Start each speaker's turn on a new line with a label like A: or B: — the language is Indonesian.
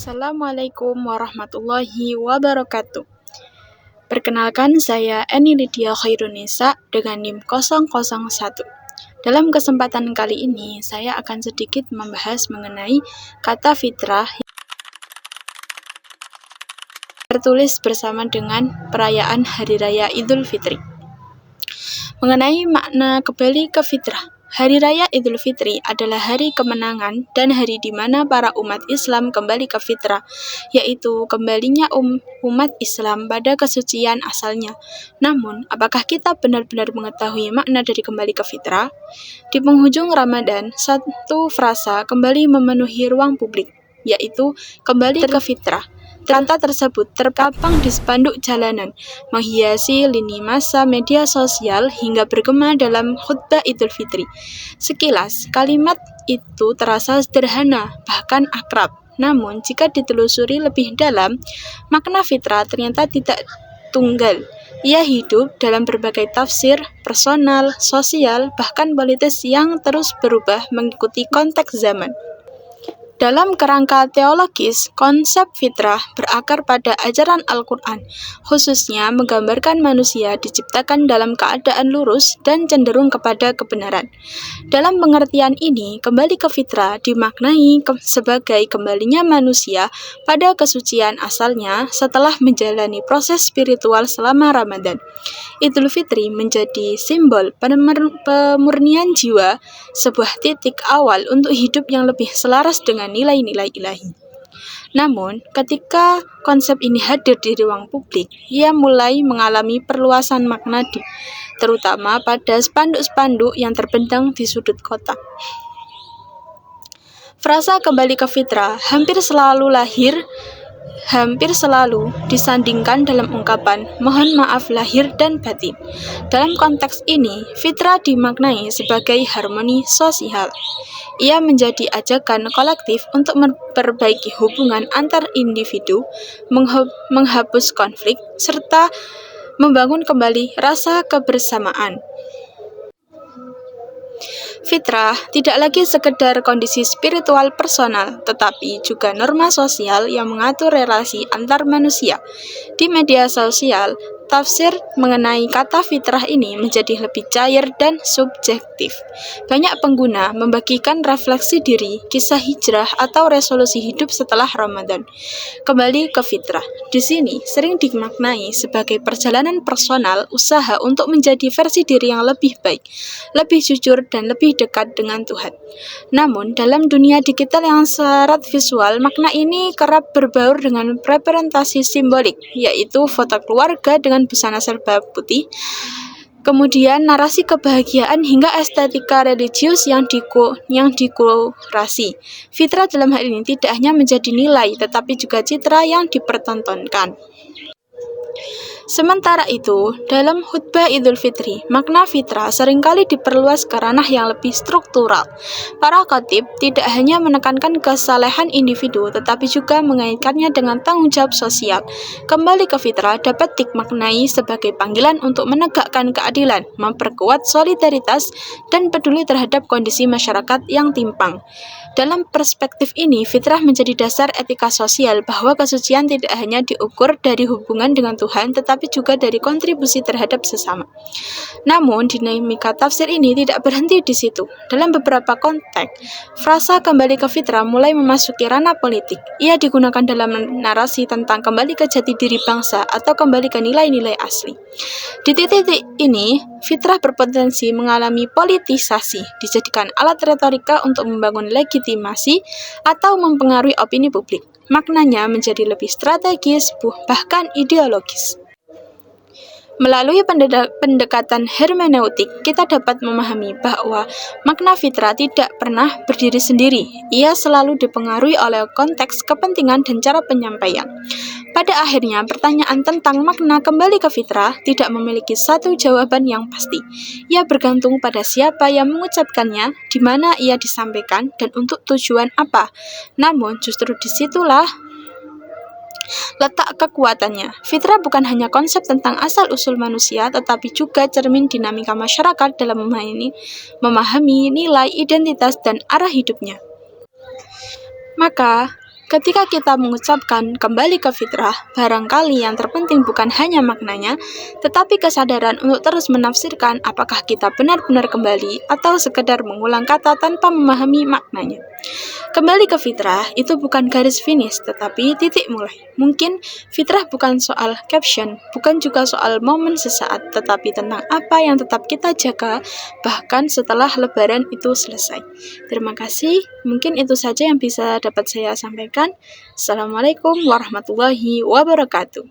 A: Assalamualaikum warahmatullahi wabarakatuh. Perkenalkan, saya Eni Lydia Khairunisa dengan NIM 001. Dalam kesempatan kali ini, saya akan sedikit membahas mengenai kata fitrah yang tertulis bersama dengan perayaan Hari Raya Idul Fitri. Mengenai makna kembali ke fitrah, Hari Raya Idul Fitri adalah hari kemenangan dan hari di mana para umat Islam kembali ke fitrah, yaitu kembalinya umat Islam pada kesucian asalnya. Namun, apakah kita benar-benar mengetahui makna dari kembali ke fitrah? Di penghujung Ramadan, satu frasa kembali memenuhi ruang publik, yaitu kembali ke fitrah. Kata tersebut terpapang di spanduk jalanan, menghiasi lini masa media sosial hingga bergema dalam khutbah Idul Fitri. Sekilas, kalimat itu terasa sederhana, bahkan akrab. Namun, jika ditelusuri lebih dalam, makna fitrah ternyata tidak tunggal. Ia hidup dalam berbagai tafsir, personal, sosial, bahkan politis yang terus berubah mengikuti konteks zaman. Dalam kerangka teologis, konsep fitrah berakar pada ajaran Al-Quran, khususnya menggambarkan manusia diciptakan dalam keadaan lurus dan cenderung kepada kebenaran. Dalam pengertian ini, kembali ke fitrah dimaknai sebagai kembalinya manusia pada kesucian asalnya setelah menjalani proses spiritual selama Ramadan. Idul Fitri menjadi simbol pemurnian jiwa, sebuah titik awal untuk hidup yang lebih selaras dengan nilai-nilai ilahi. Namun, ketika konsep ini hadir di ruang publik, ia mulai mengalami perluasan makna terutama pada spanduk-spanduk yang terbentang di sudut kota. Frasa kembali ke fitrah hampir selalu disandingkan dalam ungkapan mohon maaf lahir dan batin. Dalam konteks ini, fitrah dimaknai sebagai harmoni sosial. Ia menjadi ajakan kolektif untuk memperbaiki hubungan antar individu, menghapus konflik, serta membangun kembali rasa kebersamaan. Fitrah tidak lagi sekedar kondisi spiritual personal, tetapi juga norma sosial yang mengatur relasi antar manusia. Di media sosial, tafsir mengenai kata fitrah ini menjadi lebih cair dan subjektif. Banyak pengguna membagikan refleksi diri, kisah hijrah, atau resolusi hidup setelah Ramadan. Kembali ke fitrah, di sini sering dimaknai sebagai perjalanan personal, usaha untuk menjadi versi diri yang lebih baik, lebih jujur, dan lebih dekat dengan Tuhan. Namun, dalam dunia digital yang syarat visual, makna ini kerap berbaur dengan representasi simbolik, yaitu foto keluarga dengan busana serba putih, kemudian narasi kebahagiaan hingga estetika religius yang dikurasi. Fitrah dalam hal ini tidak hanya menjadi nilai, tetapi juga citra yang dipertontonkan. Sementara itu, dalam khutbah Idul Fitri, makna fitrah seringkali diperluas ke ranah yang lebih struktural. Para khatib tidak hanya menekankan kesalehan individu, tetapi juga mengaitkannya dengan tanggung jawab sosial. Kembali ke fitrah dapat dimaknai sebagai panggilan untuk menegakkan keadilan, memperkuat solidaritas, dan peduli terhadap kondisi masyarakat yang timpang. Dalam perspektif ini, fitrah menjadi dasar etika sosial bahwa kesucian tidak hanya diukur dari hubungan dengan Tuhan, tetapi juga dari kontribusi terhadap sesama. Namun, dinamika tafsir ini tidak berhenti di situ. Dalam beberapa konteks, frasa kembali ke fitrah mulai memasuki ranah politik. Ia digunakan dalam narasi tentang kembali ke jati diri bangsa atau kembali ke nilai-nilai asli. Di titik ini, fitrah berpotensi mengalami politisasi, dijadikan alat retorika untuk membangun legitimasi atau mempengaruhi opini publik. Maknanya menjadi lebih strategis, bahkan ideologis. Melalui pendekatan hermeneutik, kita dapat memahami bahwa makna fitrah tidak pernah berdiri sendiri. Ia selalu dipengaruhi oleh konteks, kepentingan, dan cara penyampaian. Pada akhirnya, pertanyaan tentang makna kembali ke fitrah tidak memiliki satu jawaban yang pasti. Ia bergantung pada siapa yang mengucapkannya, di mana ia disampaikan, dan untuk tujuan apa. Namun, justru disitulah letak kekuatannya. Fitrah bukan hanya konsep tentang asal-usul manusia, tetapi juga cermin dinamika masyarakat dalam memahami nilai, identitas, dan arah hidupnya. Maka, Ketika kita mengucapkan kembali ke fitrah, barangkali yang terpenting bukan hanya maknanya, tetapi kesadaran untuk terus menafsirkan apakah kita benar-benar kembali atau sekedar mengulang kata tanpa memahami maknanya. Kembali ke fitrah itu bukan garis finish, tetapi titik mulai. Mungkin fitrah bukan soal caption, bukan juga soal momen sesaat, tetapi tentang apa yang tetap kita jaga bahkan setelah lebaran itu selesai. Terima kasih, mungkin itu saja yang bisa dapat saya sampaikan. Assalamualaikum warahmatullahi wabarakatuh.